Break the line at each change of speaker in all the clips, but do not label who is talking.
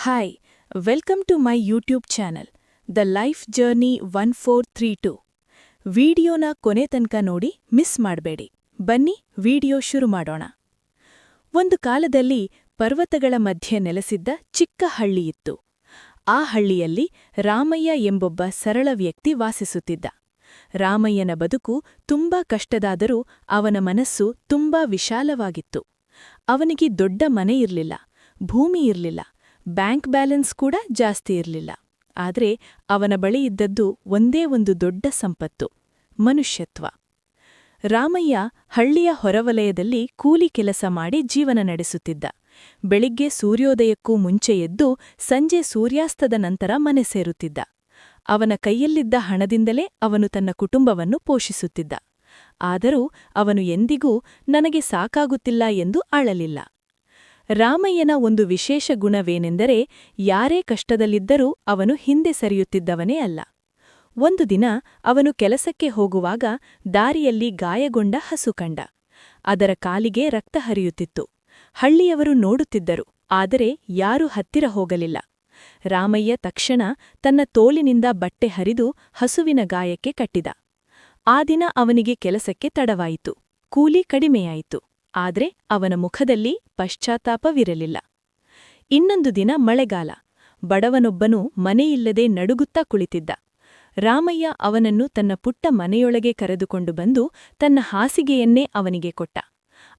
Hi welcome to my YouTube channel the life journey 1432. ವಿಡಿಯೋನ ಕೊನೆ ತನಕ ನೋಡಿ ಮಿಸ್ ಮಾಡಬೇಡಿ. ಬನ್ನಿ ವಿಡಿಯೋ ಶುರು ಮಾಡೋಣ. ಒಂದು ಕಾಲದಲ್ಲಿ ಪರ್ವತಗಳ ಮಧ್ಯೆ ನೆಲೆಸಿದ್ದ ಚಿಕ್ಕ ಹಳ್ಳಿಯಿತ್ತು. ಆ ಹಳ್ಳಿಯಲ್ಲಿ ರಾಮಯ್ಯ ಎಂಬೊಬ್ಬ ಸರಳ ವ್ಯಕ್ತಿ ವಾಸಿಸುತ್ತಿದ್ದ. ರಾಮಯ್ಯನ ಬದುಕು ತುಂಬಾ ಕಷ್ಟದಾದರೂ ಅವನ ಮನಸ್ಸು ತುಂಬಾ ವಿಶಾಲವಾಗಿತ್ತು. ಅವನಿಗೆ ದೊಡ್ಡ ಮನೆಯಿರಲಿಲ್ಲ, ಭೂಮಿ ಇರಲಿಲ್ಲ, ಬ್ಯಾಂಕ್ ಬ್ಯಾಲೆನ್ಸ್ ಕೂಡ ಜಾಸ್ತಿ ಇರಲಿಲ್ಲ. ಆದರೆ ಅವನ ಬಳಿ ಇದ್ದದ್ದು ಒಂದೇ ಒಂದು ದೊಡ್ಡ ಸಂಪತ್ತು: ಮನುಷ್ಯತ್ವ. ರಾಮಯ್ಯ ಹಳ್ಳಿಯ ಹೊರವಲಯದಲ್ಲಿ ಕೂಲಿ ಕೆಲಸ ಮಾಡಿ ಜೀವನ ನಡೆಸುತ್ತಿದ್ದ. ಬೆಳಿಗ್ಗೆ ಸೂರ್ಯೋದಯಕ್ಕೂ ಮುಂಚೆ ಎದ್ದು ಸಂಜೆ ಸೂರ್ಯಾಸ್ತದ ನಂತರ ಮನೆ ಸೇರುತ್ತಿದ್ದ. ಅವನ ಕೈಯಲ್ಲಿದ್ದ ಹಣದಿಂದಲೇ ಅವನು ತನ್ನ ಕುಟುಂಬವನ್ನು ಪೋಷಿಸುತ್ತಿದ್ದ. ಆದರೂ ಅವನು ಎಂದಿಗೂ ನನಗೆ ಸಾಕಾಗುತ್ತಿಲ್ಲ ಎಂದು ಅಳಲಿಲ್ಲ. ರಾಮಯ್ಯನ ಒಂದು ವಿಶೇಷ ಗುಣವೇನೆಂದರೆ, ಯಾರೇ ಕಷ್ಟದಲ್ಲಿದ್ದರೂ ಅವನು ಹಿಂದೆ ಸರಿಯುತ್ತಿದ್ದವನೇ ಅಲ್ಲ. ಒಂದು ದಿನ ಅವನು ಕೆಲಸಕ್ಕೆ ಹೋಗುವಾಗ ದಾರಿಯಲ್ಲಿ ಗಾಯಗೊಂಡ ಹಸು ಕಂಡ. ಅದರ ಕಾಲಿಗೆ ರಕ್ತ ಹರಿಯುತ್ತಿತ್ತು. ಹಳ್ಳಿಯವರು ನೋಡುತ್ತಿದ್ದರು, ಆದರೆ ಯಾರೂ ಹತ್ತಿರ ಹೋಗಲಿಲ್ಲ. ರಾಮಯ್ಯ ತಕ್ಷಣ ತನ್ನ ತೋಳಿನಿಂದ ಬಟ್ಟೆ ಹರಿದು ಹಸುವಿನ ಗಾಯಕ್ಕೆ ಕಟ್ಟಿದ. ಆ ದಿನ ಅವನಿಗೆ ಕೆಲಸಕ್ಕೆ ತಡವಾಯಿತು, ಕೂಲಿ ಕಡಿಮೆಯಾಯಿತು. ಆದರೆ ಅವನ ಮುಖದಲ್ಲಿ ಪಶ್ಚಾತ್ತಾಪವಿರಲಿಲ್ಲ. ಇನ್ನೊಂದು ದಿನ ಮಳೆಗಾಲ. ಬಡವನೊಬ್ಬನು ಮನೆಯಿಲ್ಲದೆ ನಡುಗುತ್ತಾ ಕುಳಿತಿದ್ದ. ರಾಮಯ್ಯ ಅವನನ್ನು ತನ್ನ ಪುಟ್ಟ ಮನೆಯೊಳಗೆ ಕರೆದುಕೊಂಡು ಬಂದು ತನ್ನ ಹಾಸಿಗೆಯನ್ನೇ ಅವನಿಗೆ ಕೊಟ್ಟ.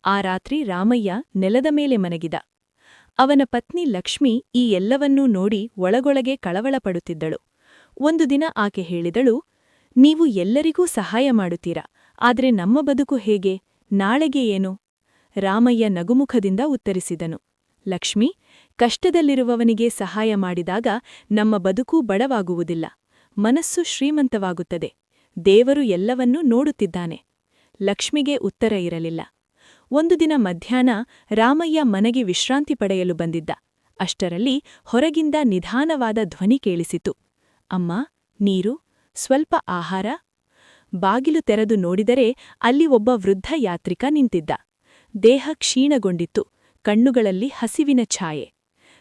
ಆ ರಾತ್ರಿ ರಾಮಯ್ಯ ನೆಲದ ಮೇಲೆ ಮನಗಿದ. ಅವನ ಪತ್ನಿ ಲಕ್ಷ್ಮಿ ಈ ಎಲ್ಲವನ್ನೂ ನೋಡಿ ಒಳಗೊಳಗೆ ಕಳವಳಪಡುತ್ತಿದ್ದಳು. ಒಂದು ದಿನ ಆಕೆ ಹೇಳಿದಳು, ನೀವು ಎಲ್ಲರಿಗೂ ಸಹಾಯ ಮಾಡುತ್ತೀರಾ, ಆದರೆ ನಮ್ಮ ಬದುಕು ಹೇಗೆ? ನಾಳೆಗೆ ಏನು? ರಾಮಯ್ಯ ನಗುಮುಖದಿಂದ ಉತ್ತರಿಸಿದನು, ಲಕ್ಷ್ಮಿ, ಕಷ್ಟದಲ್ಲಿರುವವನಿಗೆ ಸಹಾಯ ಮಾಡಿದಾಗ ನಮ್ಮ ಬದುಕೂ ಬಡವಾಗುವುದಿಲ್ಲ, ಮನಸ್ಸು ಶ್ರೀಮಂತವಾಗುತ್ತದೆ. ದೇವರು ಎಲ್ಲವನ್ನೂ ನೋಡುತ್ತಿದ್ದಾನೆ. ಲಕ್ಷ್ಮಿಗೆ ಉತ್ತರ ಇರಲಿಲ್ಲ. ಒಂದು ದಿನ ಮಧ್ಯಾಹ್ನ ರಾಮಯ್ಯ ಮನೆಗೆ ವಿಶ್ರಾಂತಿ ಪಡೆಯಲು ಬಂದಿದ್ದ. ಅಷ್ಟರಲ್ಲಿ ಹೊರಗಿಂದ ನಿಧಾನವಾದ ಧ್ವನಿ ಕೇಳಿಸಿತು. ಅಮ್ಮ, ನೀರು, ಸ್ವಲ್ಪ ಆಹಾರ. ಬಾಗಿಲು ತೆರೆದು ನೋಡಿದರೆ ಅಲ್ಲಿ ಒಬ್ಬ ವೃದ್ಧ ಯಾತ್ರಿಕ ನಿಂತಿದ್ದ. ದೇಹ ಕ್ಷೀಣಗೊಂಡಿತ್ತು, ಕಣ್ಣುಗಳಲ್ಲಿ ಹಸಿವಿನ ಛಾಯೆ.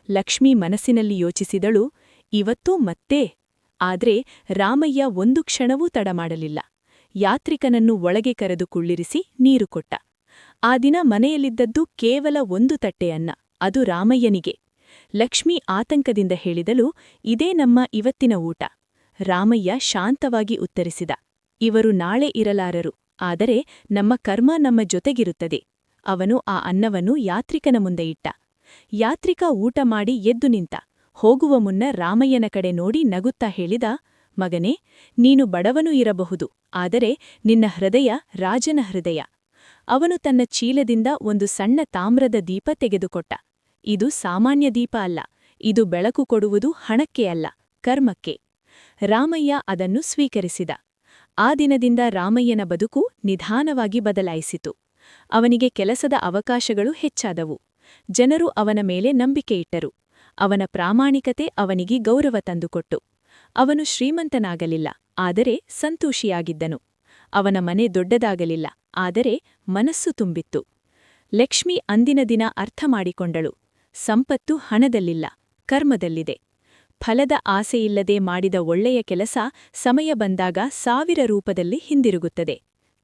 ಲಕ್ಷ್ಮಿ ಮನಸ್ಸಿನಲ್ಲಿ ಯೋಚಿಸಿದಳು, ಇವತ್ತೂ ಮತ್ತೇ? ಆದ್ರೆ ರಾಮಯ್ಯ ಒಂದು ಕ್ಷಣವೂ ತಡಮಾಡಲಿಲ್ಲ. ಯಾತ್ರಿಕನನ್ನು ಒಳಗೆ ಕರೆದು ಕುಳ್ಳಿರಿಸಿ ನೀರು ಕೊಟ್ಟ. ಆ ದಿನ ಮನೆಯಲ್ಲಿದ್ದದ್ದು ಕೇವಲ ಒಂದು ತಟ್ಟೆ ಅನ್ನ, ಅದು ರಾಮಯ್ಯನಿಗೆ. ಲಕ್ಷ್ಮಿ ಆತಂಕದಿಂದ ಹೇಳಿದಳು, ಇದೇ ನಮ್ಮ ಇವತ್ತಿನ ಊಟ. ರಾಮಯ್ಯ ಶಾಂತವಾಗಿ ಉತ್ತರಿಸಿದ, ಇವರು ನಾಳೆ ಇರಲಾರರು, ಆದರೆ ನಮ್ಮ ಕರ್ಮ ನಮ್ಮ ಜೊತೆಗಿರುತ್ತದೆ. ಅವನು ಆ ಅನ್ನವನ್ನು ಯಾತ್ರಿಕನ ಮುಂದೆ ಇಟ್ಟ. ಯಾತ್ರಿಕ ಊಟ ಮಾಡಿ ಎದ್ದು ನಿಂತ. ಹೋಗುವ ಮುನ್ನ ರಾಮಯ್ಯನ ಕಡೆ ನೋಡಿ ನಗುತ್ತಾ ಹೇಳಿದ, ಮಗನೇ, ನೀನು ಬಡವನೂ ಇರಬಹುದು, ಆದರೆ ನಿನ್ನ ಹೃದಯ ರಾಜನ ಹೃದಯ. ಅವನು ತನ್ನ ಚೀಲದಿಂದ ಒಂದು ಸಣ್ಣ ತಾಮ್ರದ ದೀಪ ತೆಗೆದುಕೊಟ್ಟ. ಇದು ಸಾಮಾನ್ಯ ದೀಪ ಅಲ್ಲ, ಇದು ಬೆಳಕು ಕೊಡುವುದು ಹಣಕ್ಕೆ ಅಲ್ಲ, ಕರ್ಮಕ್ಕೆ. ರಾಮಯ್ಯ ಅದನ್ನು ಸ್ವೀಕರಿಸಿದ. ಆ ದಿನದಿಂದ ರಾಮಯ್ಯನ ಬದುಕು ನಿಧಾನವಾಗಿ ಬದಲಾಯಿಸಿತು. ಅವನಿಗೆ ಕೆಲಸದ ಅವಕಾಶಗಳು ಹೆಚ್ಚಾದವು. ಜನರು ಅವನ ಮೇಲೆ ನಂಬಿಕೆಯಿಟ್ಟರು. ಅವನ ಪ್ರಾಮಾಣಿಕತೆ ಅವನಿಗೆ ಗೌರವ ತಂದುಕೊಟ್ಟು. ಅವನು ಶ್ರೀಮಂತನಾಗಲಿಲ್ಲ, ಆದರೆ ಸಂತೋಷಿಯಾಗಿದ್ದನು. ಅವನ ಮನೆ ದೊಡ್ಡದಾಗಲಿಲ್ಲ, ಆದರೆ ಮನಸ್ಸು ತುಂಬಿತ್ತು. ಲಕ್ಷ್ಮಿ ಅಂದಿನ ದಿನ ಅರ್ಥ ಮಾಡಿಕೊಂಡಳು, ಸಂಪತ್ತು ಹಣದಲ್ಲಿಲ್ಲ, ಕರ್ಮದಲ್ಲಿದೆ. ಫಲದ ಆಸೆಯಿಲ್ಲದೆ ಮಾಡಿದ ಒಳ್ಳೆಯ ಕೆಲಸ ಸಮಯ ಬಂದಾಗ 1000 ರೂಪದಲ್ಲಿ ಹಿಂದಿರುಗುತ್ತದೆ.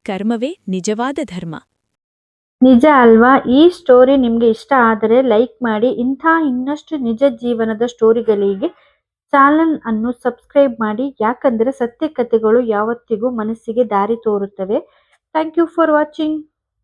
ಕರ್ಮವೇ ನಿಜವಾದ ಧರ್ಮ.
ನಿಜ ಅಲ್ವಾ? ಈ ಸ್ಟೋರಿ ನಿಮಗೆ ಇಷ್ಟ ಆದರೆ ಲೈಕ್ ಮಾಡಿ. ಇಂಥ ಇನ್ನಷ್ಟು ನಿಜ ಜೀವನದ ಸ್ಟೋರಿಗಳಿಗೆ ಚಾನಲ್ ಅನ್ನು ಸಬ್ಸ್ಕ್ರೈಬ್ ಮಾಡಿ. ಯಾಕಂದರೆ ಸತ್ಯ ಕಥೆಗಳು ಯಾವತ್ತಿಗೂ ಮನಸ್ಸಿಗೆ ದಾರಿ ತೋರುತ್ತವೆ. Thank you for watching.